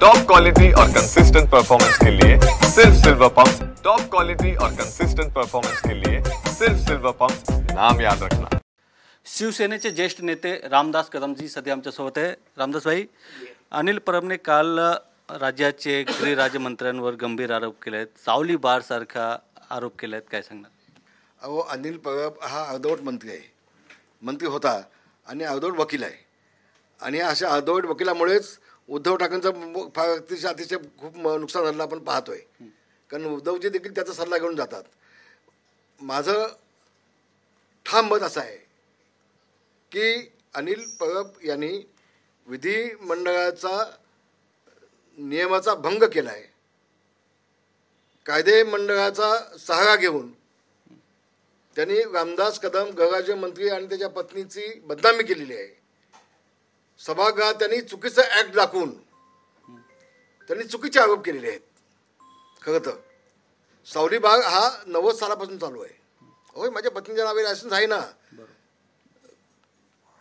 Top quality और consistent performance के लिए सिर्फ सिल्वर पंप। टॉप क्वालिटी और कंसिस्टेंट परफॉर्मेंस के लिए सिर्फ सिल्वर पंप, नाम याद रखना। शिवसेनेचे ज्येष्ठ नेते रामदास कदमजी सध्या आमच्यासोबत आहे। रामदास भाई, अनिल परबने काल राज्याचे गृह राज्यमंत्र्यांवर गंभीर आरोप केले आहेत, सावली बार सारखा आरोप केले आहेत, काय सांगणार? अहो, अनिल परब हा अर्धवट मंत्री आहे, मंत्री होता आणि अर्धवट वकील आहे आणि अशा अर्धवट वकिलामुळेच उद्धव ठाकरेंचं फार अतिशय खूप नुकसान झालं आपण पाहतोय। कारण उद्धवजी देखील त्याचा सल्ला घेऊन जातात। माझं ठाम मत असं आहे की अनिल परब यांनी विधिमंडळाचा नियमाचा भंग केला आहे, कायदे मंडळाचा सहारा घेऊन त्यांनी रामदास कदम गृहराज्यमंत्री आणि त्याच्या पत्नीची बदनामी केलेली आहे। सभागृहात त्यांनी चुकीचं ॲक्ट दाखवून त्यांनी चुकीचे आरोप केलेले आहेत। खरं तर सावली बाग हा 90 सालापासून चालू आहे। होय, माझ्या पत्नीच्या नावे लायसन्स आहे ना,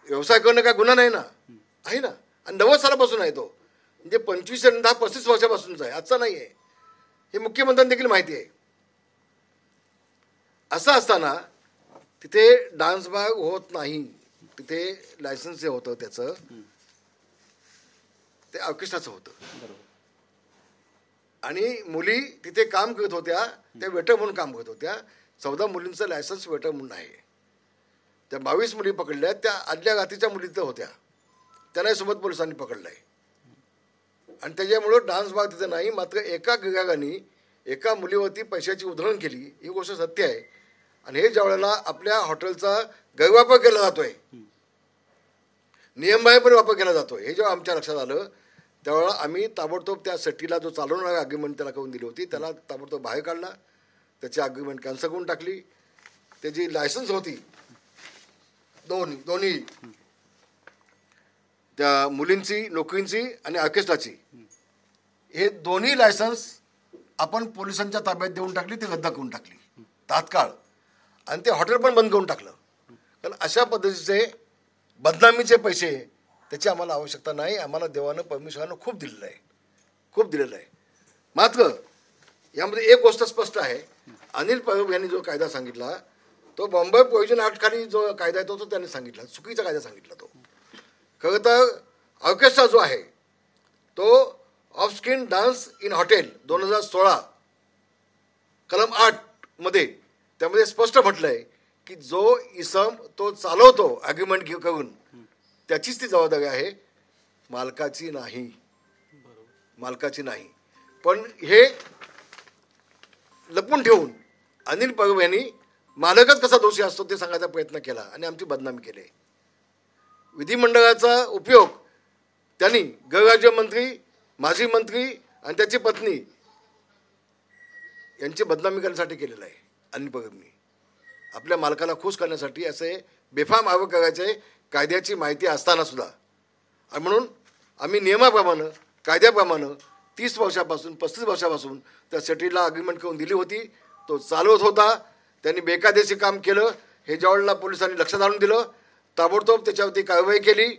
व्यवसाय करणं काय गुन्हा नाही ना, आहे ना, आणि 90 सालापासून आहे तो, म्हणजे 25 आणि 10-35 वर्षापासूनचा आहे, आजचा नाही आहे। हे मुख्यमंत्र्यांना देखील माहिती आहे। असं असताना तिथे डान्स बार होत नाही, तिथे लायसन्स जे होतं त्याचं ते ऑर्केस्ट्राचं होतं आणि मुली तिथे काम करत होत्या, त्या वेटर म्हणून काम करत होत्या। 14 मुलींचं लायसन्स वेटर म्हणून आहे। त्या 22 मुली पकडल्या, त्या आदल्या रात्रीच्या मुली तर होत्या, त्यांनाही सोबत पोलिसांनी पकडलं आहे आणि त्याच्यामुळं डान्स बार तिथे नाही। मात्र एका गिराकाने एका मुलीवरती पैशाची उधळण केली, ही गोष्ट सत्य आहे। आणि हे ज्या वेळेला आपल्या हॉटेलचा गैरवापर केला जातोय, नियमबाह्यपणे वापर केला जातोय, हे जेव्हा आमच्या लक्षात आलं त्यावेळेला आम्ही ताबडतोब त्या सेटीला जो चालवणारा अग्रीमेंट त्याला करून दिली होती त्याला ताबडतोब बाहेर काढला, त्याची अग्रीमेंट कॅन्सल करून टाकली। त्याची लायसन्स होती दोन्ही त्या मुलींची, नोकरींची आणि ऑर्केस्ट्राची, हे दोन्ही लायसन्स आपण पोलिसांच्या ताब्यात देऊन टाकली, ती रद्द करून टाकली तात्काळ, आणि ते हॉटेल पण बंद करून टाकलं। कारण अशा पद्धतीचे बदनामीचे पैसे त्याची आम्हाला आवश्यकता नाही। आम्हाला देवानं परमेश्वरानं खूप दिलेलं आहे, खूप दिलेलं आहे। मात्र यामध्ये एक गोष्ट स्पष्ट आहे, अनिल परब यांनी जो कायदा सांगितला तो बॉम्बे प्रोव्हिजन ॲक्ट खाली जो कायदा आहे तो त्यांनी सांगितला, चुकीचा कायदा सांगितला तो। खरं तर ऑर्केस्ट्रा जो आहे तो of screen dance in hotel 2016 कलम 8 मध्ये त्यामध्ये स्पष्ट म्हटलं आहे की जो इसम तो चालवतो ॲग्रीमेंट करून त्याचीच ती जबाबदारी आहे, मालकाची नाही, मालकाची नाही। पण हे लपून ठेवून अनिल परब यांनी मालकच कसा दोषी असतो ते सांगायचा प्रयत्न केला आणि आमची बदनामी केली। विधिमंडळाचा उपयोग त्यांनी गृहराज्यमंत्री, माजी मंत्री आणि त्याची पत्नी यांची बदनामी करण्यासाठी केलेला आहे। अनिल परबनी आपल्या मालकाला खुश करण्यासाठी असे बेफाम आरोप करायचे, कायद्याची माहिती असताना सुद्धा। आणि म्हणून आम्ही नियमाप्रमाणे, कायद्याप्रमाणे 30 वर्षापासून 35 वर्षापासून त्या सेटीला अग्रीमेंट करून दिली होती, तो चालवत होता, त्यांनी बेकायदेशीर काम केलं। हे ज्यावेळेला पोलिसांनी लक्षात आणून दिलं, ताबडतोब त्याच्यावरती कारवाई केली,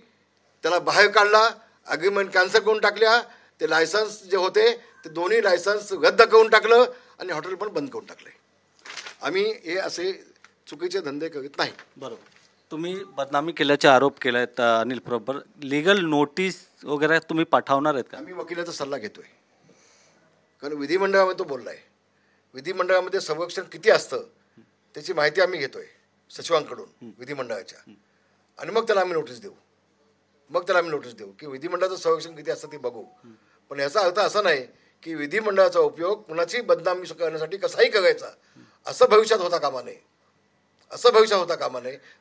त्याला बाहेर काढला, अग्रीमेंट कॅन्सल करून टाकल्या, ते लायसन्स जे होते ते दोन्ही लायसन्स रद्द करून टाकलं आणि हॉटेल पण बंद करून टाकले। आम्ही हे असे चुकीचे धंदे करीत नाही। बरोबर, तुम्ही बदनामी केल्याचे आरोप केले आहेत अनिल परबवर, लीगल नोटीस वगैरे तुम्ही पाठवणार आहेत का? आम्ही वकिलाचा सल्ला घेतोय, कारण विधिमंडळामध्ये तो बोलला आहे। विधिमंडळामध्ये संरक्षण किती असतं त्याची माहिती आम्ही घेतोय सचिवांकडून विधिमंडळाच्या, आणि मग त्याला आम्ही नोटीस देऊ, की विधिमंडळाचं संरक्षण किती असतं ते बघू। पण याचा अर्थ असा नाही की विधिमंडळाचा उपयोग कुणाची बदनामी करण्यासाठी कसाही करायचा, असं भविष्यात होता कामा नये।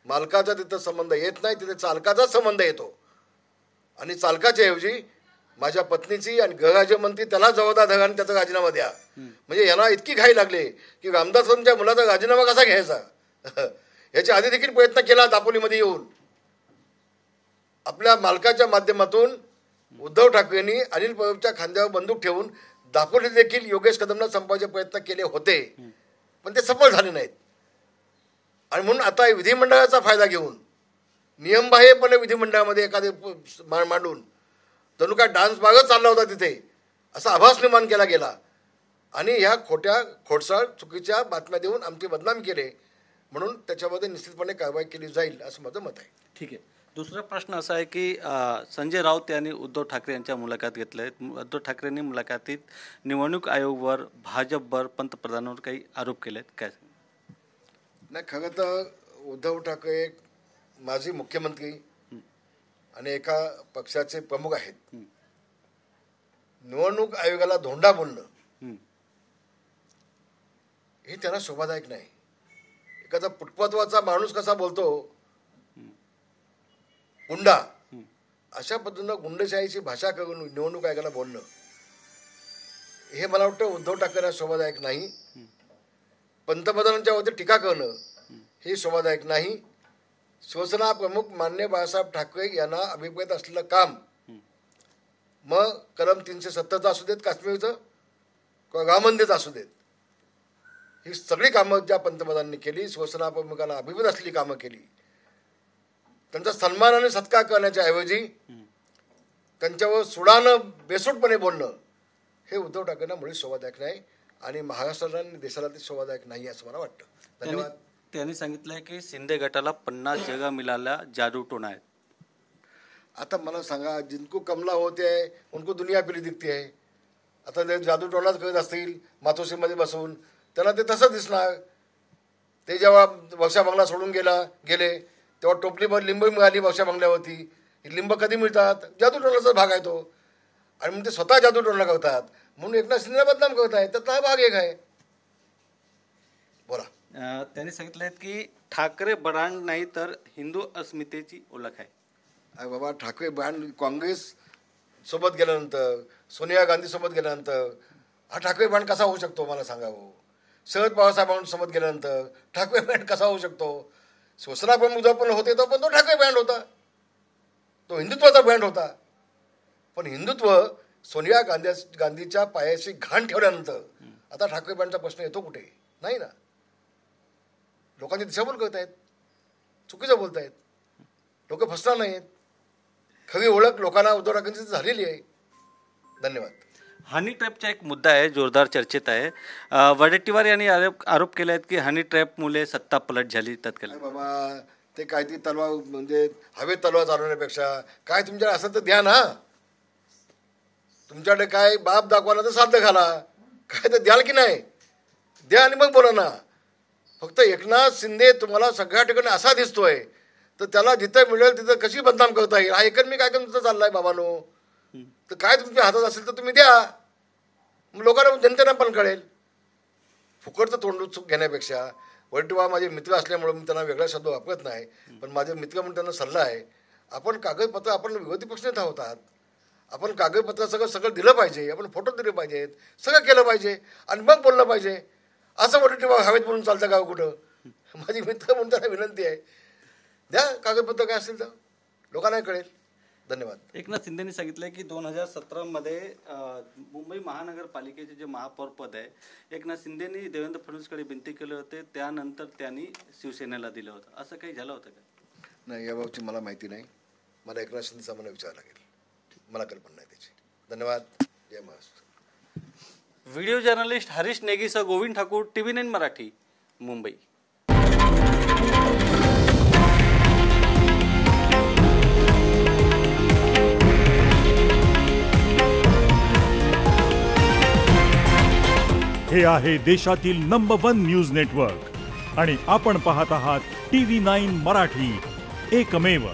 मालकाचा तिथं संबंध येत नाही, तिथे चालकाचा संबंध येतो आणि चालकाच्या ऐवजी माझ्या पत्नीची आणि गृहराज्यमंत्री त्याला जबाबदार धरा आणि त्याचा राजीनामा द्या। म्हणजे यांना इतकी घाई लागली की रामदासांच्या मुलाचा राजीनामा कसा घ्यायचा याच्या आधी देखील प्रयत्न केला। दापोलीमध्ये येऊन आपल्या मालकाच्या माध्यमातून उद्धव ठाकरेंनी अनिल परबच्या खांद्यावर बंदूक ठेवून दापोलीत देखील योगेश कदमला संपवायचे प्रयत्न केले होते, पण ते सफल झाले नाहीत। आणि म्हणून आता विधिमंडळाचा फायदा घेऊन नियमबाह्यपणे विधिमंडळामध्ये एखादे मांडून जणू काय डान्स बागच चालला होता तिथे, असा आभास निर्माण केला गेला आणि ह्या खोडसाळ चुकीच्या बातम्या देऊन आमची बदनामी केले, म्हणून त्याच्यामध्ये निश्चितपणे कारवाई केली जाईल असं माझं मत आहे. ठीक आहे. दुसरा प्रश्न असा आहे की संजय राऊत यांनी उद्धव ठाकरे यांच्या मुलाखत घेतल्या आहेत. उद्धव ठाकरेंनी मुलाखतीत निवडणूक आयोगावर, भाजपवर, पंतप्रधानांवर काही आरोप केले आहेत, काय? नाही, खरं तर उद्धव ठाकरे माजी मुख्यमंत्री आणि एका पक्षाचे प्रमुख आहेत. निवडणूक आयोगाला धोंडा बोलणं हे त्यांना शोभादायक नाही. एखादा पुटपत्वाचा माणूस कसा बोलतो गुंडा, अशा पद्धतीनं गुंडशाहीची भाषा करून निवडणूक आयोगाला बोलणं हे मला वाटतं उद्धव ठाकरेंना शोभादायक नाही. पंतप्रधानांच्या वरती टीका करणं हे शोभादायक नाही. शिवसेना प्रमुख माननीय बाळासाहेब ठाकरे यांना अभिप्रेत असलेलं काम, मग कलम 370 असू देत काश्मीरचं किंवा राम मंदिरचं असू देत, ही सगळी कामं ज्या पंतप्रधानांनी केली, शिवसेना प्रमुखांना अभिप्रेत असलेली कामं केली, त्यांचा सन्मान आणि सत्कार करण्याच्या ऐवजी त्यांच्यावर सुडानं बेसूटपणे बोलणं हे उद्धव ठाकरेंना मुळीच शोभादायक नाही आणि महाराष्ट्राला आणि देशाला ते शोभादायक नाही असं मला वाटतं. धन्यवाद. त्यांनी सांगितलंय की शिंदे गटाला 50 जगह मिळाल्या, जादू टोना आहे. आता मला सांगा, जिनको कमला होते आहे उनको दुनिया पिली दिखती आहे. आता ते जादू टोनाच करत असतील मातोश्रीमध्ये बसून, त्यांना ते तसं दिसणार. ते जेव्हा वर्षा बंगला सोडून गेले तेव्हा टोपलीवर लिंब मिळाली वर्षा बंगल्यावरती. लिंब कधी मिळतात? जादू टोनाचा भाग आहे तो. आणि मग ते स्वतः जादू टोना करतात म्हणून एकनाथ शिंदे बदनाम करत आहे, त्यातला हा भाग एक आहे. बोला. त्यांनी सांगितलं की ठाकरे ब्रँड नाही तर हिंदू अस्मितेची ओळख आहे. अरे बाबा, ठाकरे ब्रँड काँग्रेस सोबत गेल्यानंतर, सोनिया गांधी सोबत गेल्यानंतर हा ठाकरे ब्रँड कसा होऊ शकतो मला सांगावं. शरद पवार साहेबांसोबत गेल्यानंतर ठाकरे ब्रँड कसा होऊ शकतो. शिवसेना प्रमुख जो पण होते तो पण तो ठाकरे ब्रँड होता, तो हिंदुत्वाचा ब्रँड होता. पण हिंदुत्व सोनिया गांधीच्या पायाशी घाण ठेवल्यानंतर आता ठाकरे ब्रँडचा प्रश्न येतो कुठे? नाही ना. लोकांची दिशाभूल करत आहेत, चुकीचं बोलत आहेत, लोक फसणार नाहीत. खरी ओळख लोकांना उद्धव ठाकरेंची झालेली आहे. धन्यवाद. हनी ट्रॅपचा एक मुद्दा आहे, जोरदार चर्चेत आहे. वडेट्टीवार यांनी आरोप केले आहेत की हनी ट्रॅपमुळे सत्ता पलट झाली तत्कालीन. बाबा, ते काय ती तलवार म्हणजे हवेत तलवार चालवण्यापेक्षा काय तुमच्याकडे असं तर द्या ना. तुमच्याकडे काय बाप दाखवायला तर साध्य घाला, काय तर द्याल की नाही? द्या आणि मग बोला ना. फक्त एकनाथ शिंदे तुम्हाला सगळ्या ठिकाणी असा दिसतोय तर त्याला जिथं मिळेल तिथं कशी बदनाम करता येईल हा एकच मी काय तुमचं चाललाय बाबानो. तर काय तुमच्या हातात असेल तर तुम्ही द्या, मग लोकांना जनतेला पण कळेल. फुकटचं तोंड चूक घेण्यापेक्षा, वडेट्टीवार माझे मित्र असल्यामुळे मी त्यांना वेगळा शब्द वापरत नाही, पण माझे मित्र म्हणून त्यांना सल्ला आहे, आपण कागदपत्र, आपण विरोधी पक्षनेता होतात, आपण कागदपत्र सगळं दिलं पाहिजे, आपण फोटो दिले पाहिजेत, सगळं केलं पाहिजे आणि मग बोललं पाहिजे. असं वडेट्टीवार हवेत बोलून चालतं का कुठं? माझी मित्र म्हणून त्यांना विनंती आहे, द्या कागदपत्र काय असेल तर, लोकांना कळेल. धन्यवाद. एकनाथ शिंदेनी सांगितलंय की 2017 मुंबई महानगरपालिकेचे जे महापौर पद आहे, एकनाथ शिंदेनी देवेंद्र फडणवीसकडे विनंती केले होते, त्यानंतर त्यांनी शिवसेनेला दिलं होतं. असं काही झालं होतं का? नाही, याबाबतची मला माहिती नाही. मला एकनाथ शिंदेचा मला विचारावं लागेल, मला कल्पना नाही त्याची. धन्यवाद. जय महाराष्ट्र. व्हिडिओ जर्नलिस्ट हरीश नेगीसह गोविंद ठाकूर, TV9 मराठी, मुंबई. हे आहे देशातील नंबर 1 न्यूज नेटवर्क आणि आपण पाहत आहात TV9 मराठी, एकमेव.